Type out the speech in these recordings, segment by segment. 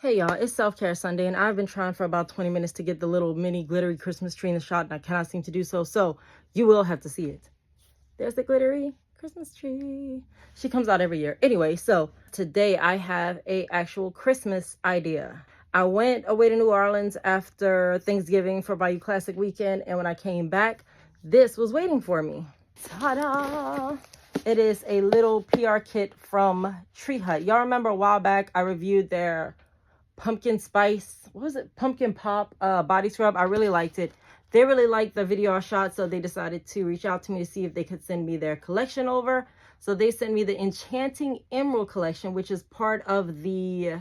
Hey y'all, it's Self-Care Sunday and I've been trying for about 20 minutes to get the little mini glittery Christmas tree in the shot and I cannot seem to do so, so you will have to see it. There's the glittery Christmas tree. She comes out every year. Anyway, so today I have a actual Christmas idea. I went away to New Orleans after Thanksgiving for Bayou Classic weekend, and when I came back, this was waiting for me. Ta-da! It is a little PR kit from Tree Hut. Y'all remember a while back I reviewed their pumpkin spice, what was it, pumpkin pop body scrub. I really liked it. They really liked the video I shot, so they decided to reach out to me to see if they could send me their collection over. So they sent me the Enchanting Emerald collection, which is part of the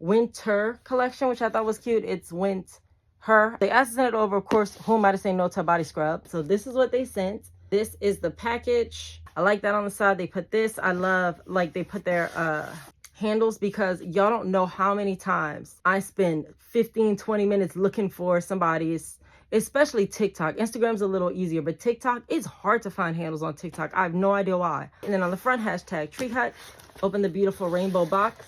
WintHER collection, which I thought was cute. It's WintHER. They asked to send it over. Of course, who am I to say no to a body scrub? So this is what they sent. This is the package. I like that on the side. They put this. I love, like, they put their handles, because y'all don't know how many times I spend 15-20 minutes looking for somebody's, especially TikTok. Instagram's a little easier, but TikTok, it's hard to find handles on TikTok. I have no idea why. And then on the front, hashtag Tree Hut. Open the beautiful rainbow box.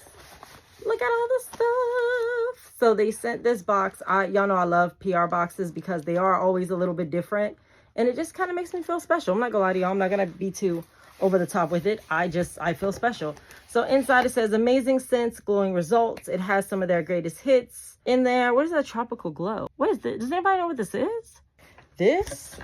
Look at all the stuff. So they sent this box. Y'all know I love PR boxes because they are always a little bit different, and it just kind of makes me feel special. I'm not gonna lie to y'all, I'm not gonna be too over the top with it. I feel special. So inside it says amazing scents, glowing results. It has some of their greatest hits in there. What is that? Tropical glow. What is this? Does anybody know what this is? This?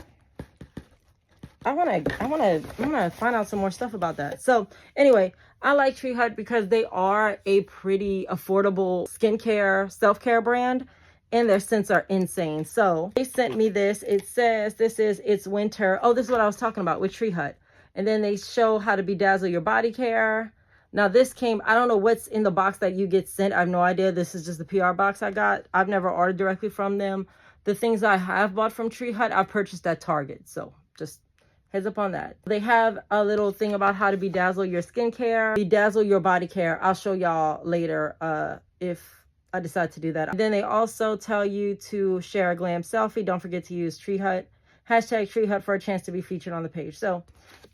I wanna find out some more stuff about that. So anyway, I like Tree Hut because they are a pretty affordable skincare, self-care brand, and their scents are insane. So they sent me this. It says it's winter. Oh, this is what I was talking about with Tree Hut. And then they show how to bedazzle your body care. Now this came, I don't know what's in the box that you get sent. I have no idea. This is just the PR box I got. I've never ordered directly from them. The things I have bought from Tree Hut, I've purchased at Target. So just heads up on that. They have a little thing about how to bedazzle your skincare, bedazzle your body care. I'll show y'all later if I decide to do that. Then they also tell you to share a glam selfie. Don't forget to use Tree Hut. Hashtag Tree Hut for a chance to be featured on the page. So,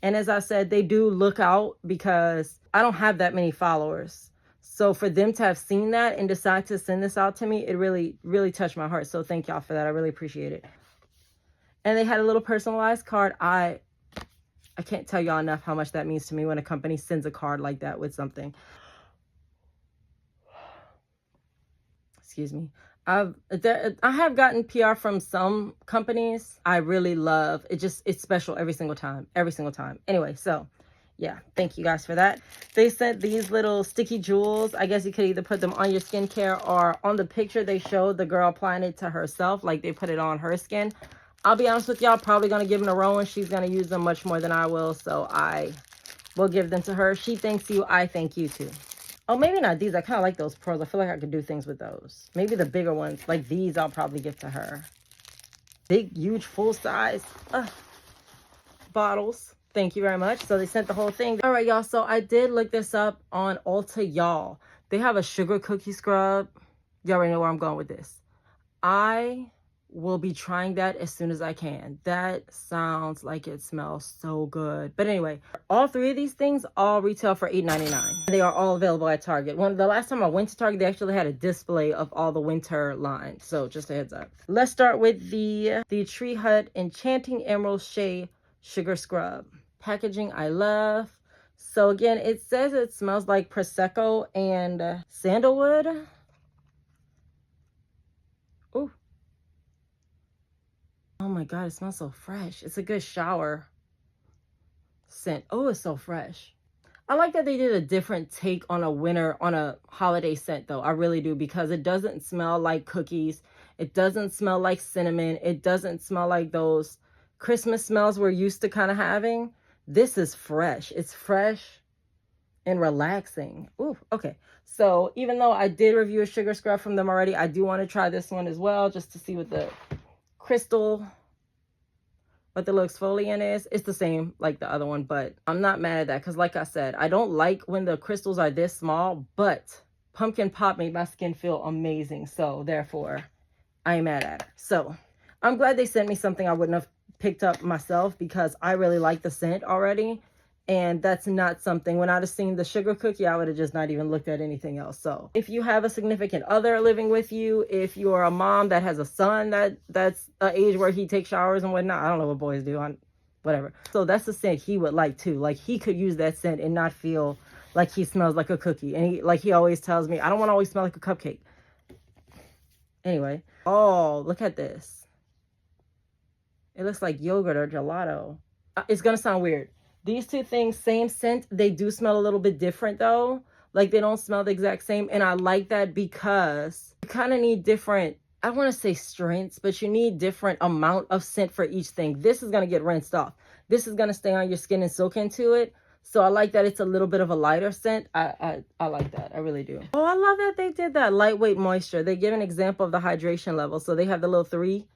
and as I said, they do look out because I don't have that many followers. So for them to have seen that and decide to send this out to me, it really, really touched my heart. So thank y'all for that. I really appreciate it. And they had a little personalized card. I can't tell y'all enough how much that means to me when a company sends a card like that with something. Excuse me. I have gotten PR from some companies. I really love it. It's special every single time. Anyway, so yeah, thank you guys for that. They sent these little sticky jewels. I guess you could either put them on your skincare, or on the picture they showed the girl applying it to herself, like they put it on her skin. I'll be honest with y'all, probably gonna give them to Rowan. She's gonna use them much more than I will, so I will give them to her. She thanks you, I thank you too. Oh, maybe not these. I kind of like those pearls. I feel like I could do things with those. Maybe the bigger ones, like these, I'll probably give to her. Big, huge, full-size bottles. Thank you very much. So they sent the whole thing. All right, y'all. So I did look this up on Ulta, y'all. They have a sugar cookie scrub. Y'all already know where I'm going with this. I will be trying that as soon as I can. That sounds like it smells so good. But anyway, all three of these things all retail for $8.99. They are all available at Target. The last time I went to Target, they actually had a display of all the winter line. So just a heads up. Let's start with the Tree Hut Enchanting Emerald Shea Sugar Scrub. Packaging I love. So again, it says it smells like Prosecco and sandalwood. Ooh. Oh my God, it smells so fresh. It's a good shower scent. Oh, it's so fresh. I like that they did a different take on a holiday scent though. I really do, because it doesn't smell like cookies. It doesn't smell like cinnamon. It doesn't smell like those Christmas smells we're used to kind of having. This is fresh. It's fresh and relaxing. Ooh, okay. So even though I did review a sugar scrub from them already, I do want to try this one as well, just to see what the crystal, what the little exfoliant is. It's the same like the other one, but I'm not mad at that because like I said, I don't like when the crystals are this small, but pumpkin pop made my skin feel amazing. So therefore I ain't mad at it. So I'm glad they sent me something I wouldn't have picked up myself, because I really like the scent already. And that's not something, when I'd have seen the sugar cookie, I would have just not even looked at anything else. So if you have a significant other living with you, if you're a mom that has a son that's an age where he takes showers and whatnot, I don't know what boys do, on whatever. So that's the scent he would like too. Like he could use that scent and not feel like he smells like a cookie. And he always tells me, I don't want to always smell like a cupcake. Anyway, oh, look at this. It looks like yogurt or gelato. It's gonna sound weird. These two things, same scent, they do smell a little bit different though. Like they don't smell the exact same. And I like that because you kind of need different, I want to say strengths, but you need different amount of scent for each thing. This is going to get rinsed off. This is going to stay on your skin and soak into it. So I like that it's a little bit of a lighter scent. I like that. I really do. Oh, I love that they did that. Lightweight moisture. They give an example of the hydration level. So they have the little 3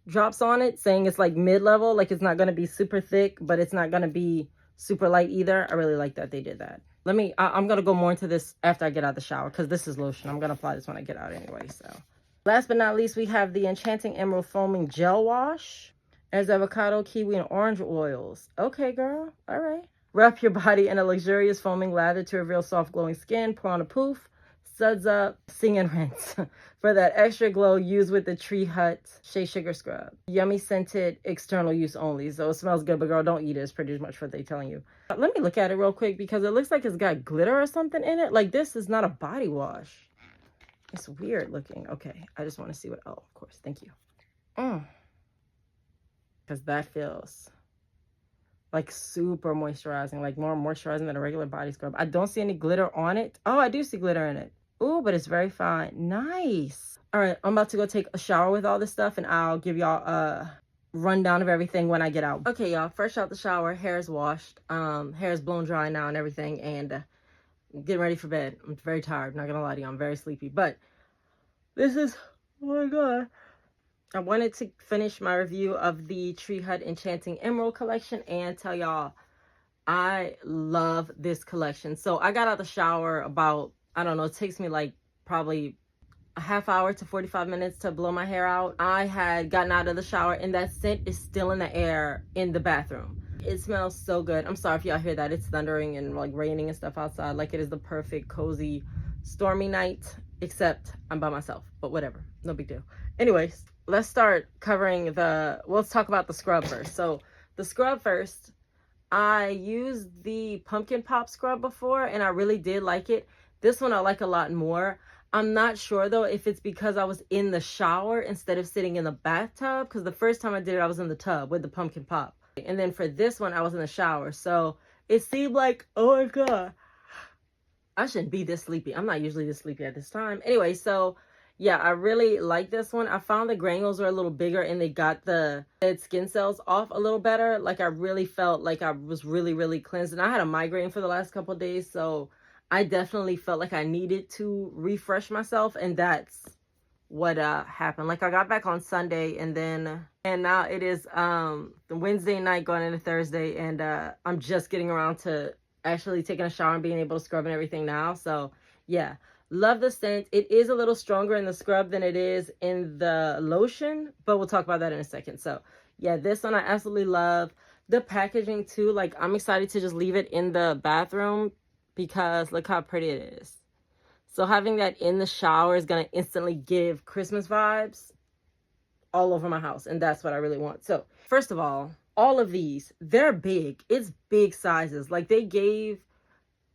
drops on it saying it's like mid-level, like it's not going to be super thick, but it's not going to be super light either. I really like that they did that. I'm going to go more into this after I get out of the shower because this is lotion. I'm going to apply this when I get out anyway. So last but not least, we have the Enchanting Emerald Foaming Gel Wash as avocado, kiwi, and orange oils. Okay, girl. All right. Wrap your body in a luxurious foaming lather to reveal soft glowing skin. Pour on a poof. Suds up, sing and rinse. For that extra glow, use with the Tree Hut Shea Sugar Scrub. Yummy scented, external use only. So it smells good, but girl, don't eat it. It's pretty much what they're telling you. Let me look at it real quick because it looks like it's got glitter or something in it. Like this is not a body wash. It's weird looking. Okay, I just want to see what, oh, of course, thank you. Because that feels like super moisturizing, like more moisturizing than a regular body scrub. I don't see any glitter on it. Oh, I do see glitter in it. Ooh, but it's very fine. Nice. All right, I'm about to go take a shower with all this stuff and I'll give y'all a rundown of everything when I get out. Okay, y'all, fresh out the shower, hair is washed. Hair is blown dry now and everything, and getting ready for bed. I'm very tired, not gonna lie to you, I'm very sleepy. But this is, oh my God. I wanted to finish my review of the Tree Hut Enchanting Emerald collection and tell y'all I love this collection. So I got out the shower about, I don't know, it takes me like probably a half hour to 45 minutes to blow my hair out. I had gotten out of the shower and that scent is still in the air in the bathroom. It smells so good. I'm sorry if y'all hear that. It's thundering and like raining and stuff outside. Like it is the perfect cozy stormy night, except I'm by myself, but whatever, no big deal. Anyways, let's start covering let's talk about the scrub first. So the scrub first, I used the pumpkin pop scrub before and I really did like it. This one I like a lot more. I'm not sure though if it's because I was in the shower instead of sitting in the bathtub, because the first time I did it I was in the tub with the pumpkin pop, and then for this one I was in the shower, so it seemed like, oh my God, I shouldn't be this sleepy. I'm not usually this sleepy at this time. Anyway, so yeah, I really like this one. I found the granules were a little bigger and they got the dead skin cells off a little better. Like I really felt like I was really cleansed, and I had a migraine for the last couple of days, so I definitely felt like I needed to refresh myself, and that's what happened. Like I got back on Sunday, and now it is the Wednesday night going into Thursday, and I'm just getting around to actually taking a shower and being able to scrub and everything now. So yeah, love the scent. It is a little stronger in the scrub than it is in the lotion, but we'll talk about that in a second. So yeah, this one I absolutely love. The packaging too, like I'm excited to just leave it in the bathroom because look how pretty it is. So having that in the shower is going to instantly give Christmas vibes all over my house, and that's what I really want. So first of all of these, they're big. It's big sizes. Like they gave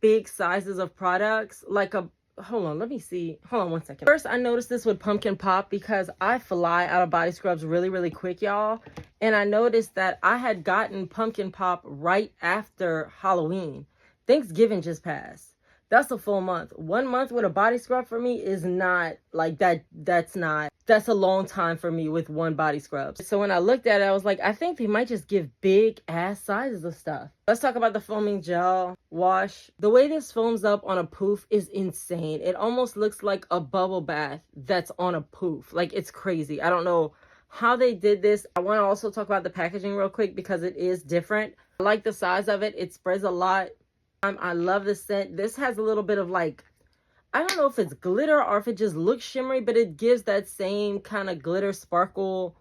big sizes of products. Like hold on, let me see. Hold on one second. First, I noticed this with pumpkin pop because I fly out of body scrubs really quick, y'all. And I noticed that I had gotten pumpkin pop right after Halloween. Thanksgiving just passed. That's a full month. 1 month with a body scrub for me is not like that. That's a long time for me with one body scrub. So when I looked at it, I was like, I think they might just give big ass sizes of stuff. Let's talk about the foaming gel wash. The way this foams up on a poof is insane. It almost looks like a bubble bath that's on a poof. Like it's crazy. I don't know how they did this. I want to also talk about the packaging real quick because it is different. I like the size of it. It spreads a lot. I love the scent. This has a little bit of like, I don't know if it's glitter or if it just looks shimmery, but it gives that same kind of glitter sparkle,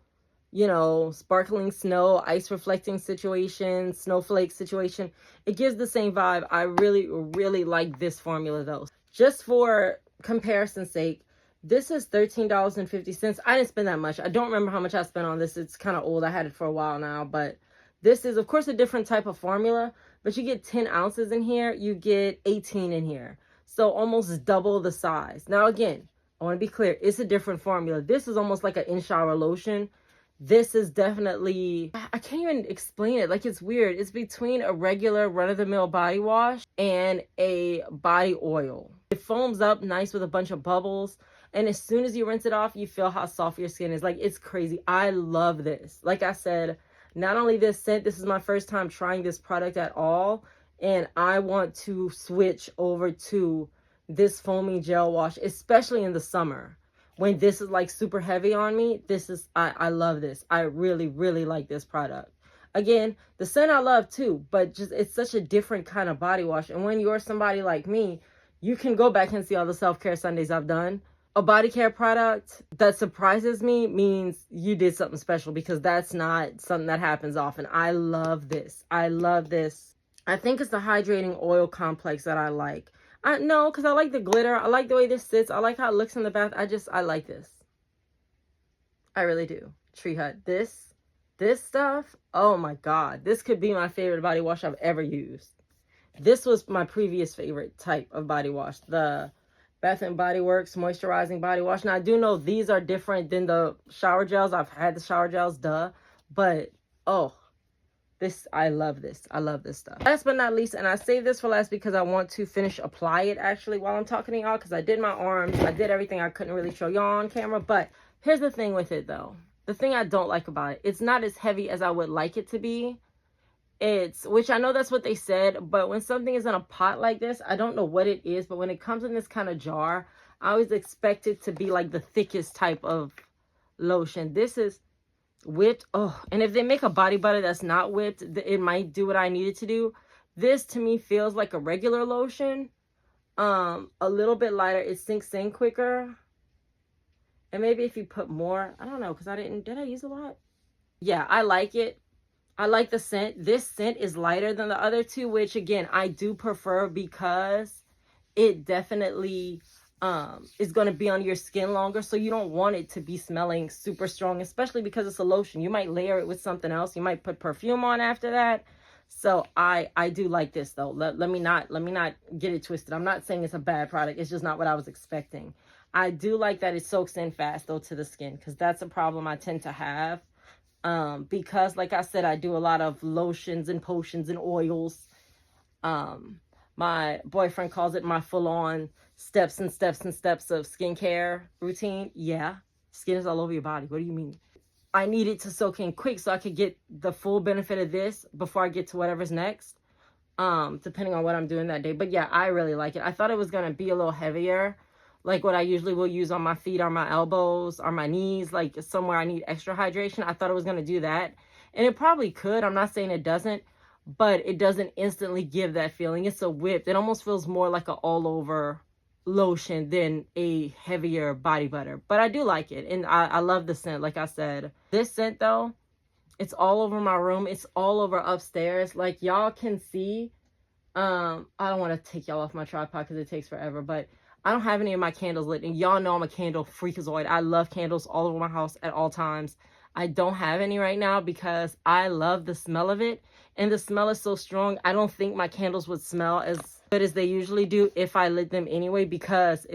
you know, sparkling snow, ice reflecting situation, snowflake situation. It gives the same vibe. I really, really like this formula though. Just for comparison's sake, this is $13.50. I didn't spend that much. I don't remember how much I spent on this. It's kind of old. I had it for a while now, but this is, of course, a different type of formula, but you get 10 ounces in here. You get 18 in here. So almost double the size. Now, again, I want to be clear. It's a different formula. This is almost like an in-shower lotion. This is definitely, I can't even explain it. Like, it's weird. It's between a regular run-of-the-mill body wash and a body oil. It foams up nice with a bunch of bubbles. And as soon as you rinse it off, you feel how soft your skin is. Like, it's crazy. I love this. Like I said, not only this scent, this is my first time trying this product at all. And I want to switch over to this foaming gel wash, especially in the summer. When this is like super heavy on me, this is, I love this. I really, really like this product. Again, the scent I love too, but just it's such a different kind of body wash. And when you're somebody like me, you can go back and see all the self-care Sundays I've done. A body care product that surprises me means you did something special, because that's not something that happens often. I love this. I love this. I think it's the hydrating oil complex that I like. No, because I like the glitter. I like the way this sits. I like how it looks in the bath. I like this. I really do. Tree Hut. This stuff, oh my God. This could be my favorite body wash I've ever used. This was my previous favorite type of body wash. The Bath & Body Works moisturizing body wash. Now, I do know these are different than the shower gels. I've had the shower gels, duh. But, oh, I love this. I love this stuff. Last but not least, and I saved this for last because I want to finish apply it actually while I'm talking to y'all, because I did my arms. I did everything I couldn't really show y'all on camera. But here's the thing with it, though. The thing I don't like about it, it's not as heavy as I would like it to be. Which I know that's what they said, but when something is in a pot like this, I don't know what it is, but when it comes in this kind of jar, I always expect it to be like the thickest type of lotion. This is whipped. Oh, and if they make a body butter that's not whipped, it might do what I need it to do. This to me feels like a regular lotion, a little bit lighter. It sinks in quicker, and maybe if you put more, I don't know, because did I use a lot? Yeah, I like it. I like the scent. This scent is lighter than the other two, which again, I do prefer, because it definitely is going to be on your skin longer. So you don't want it to be smelling super strong, especially because it's a lotion. You might layer it with something else. You might put perfume on after that. So I do like this though. Let me not get it twisted. I'm not saying it's a bad product. It's just not what I was expecting. I do like that it soaks in fast though to the skin, because that's a problem I tend to have. Because like I said, I do a lot of lotions and potions and oils. My boyfriend calls it my full-on steps and steps and steps of skincare routine. Yeah, skin is all over your body. What do you mean? I need it to soak in quick so I could get the full benefit of this before I get to whatever's next, depending on what I'm doing that day. But yeah, I really like it. I thought it was going to be a little heavier, like what I usually will use on my feet or my elbows or my knees, like somewhere I need extra hydration. I thought it was going to do that. And it probably could. I'm not saying it doesn't, but it doesn't instantly give that feeling. It's a whipped. It almost feels more like an all-over lotion than a heavier body butter. But I do like it. And I love the scent, like I said. This scent, though, it's all over my room. It's all over upstairs. Like, y'all can see. I don't want to take y'all off my tripod because it takes forever, but I don't have any of my candles lit, and y'all know I'm a candle freakazoid. I love candles all over my house at all times. I don't have any right now because I love the smell of it, and the smell is so strong. I don't think my candles would smell as good as they usually do if I lit them anyway, because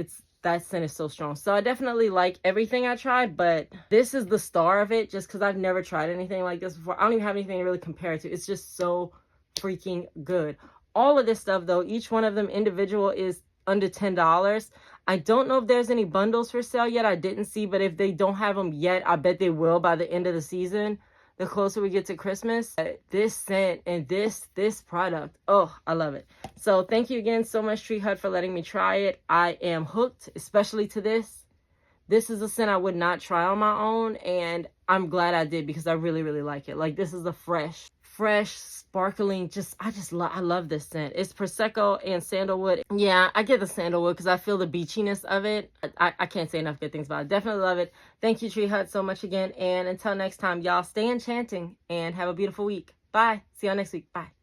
that scent is so strong. So I definitely like everything I tried, but this is the star of it just because I've never tried anything like this before. I don't even have anything to really compare it to. It's just so freaking good. All of this stuff, though, each one of them individual is under $10. I don't know if there's any bundles for sale yet. I didn't see, but if they don't have them yet, I bet they will by the end of the season, the closer we get to Christmas. This scent and this product, oh, I love it. So thank you again so much, Tree Hut, for letting me try it. I am hooked, especially to this. This is a scent I would not try on my own, and I'm glad I did because I really, really like it. Like, this is a fresh fresh, sparkling, I love this scent. It's Prosecco and sandalwood. Yeah, I get the sandalwood because I feel the beachiness of it. I can't say enough good things about it. Definitely love it. Thank you, Tree Hut, so much again. And until next time, y'all, stay enchanting and have a beautiful week. Bye. See y'all next week. Bye.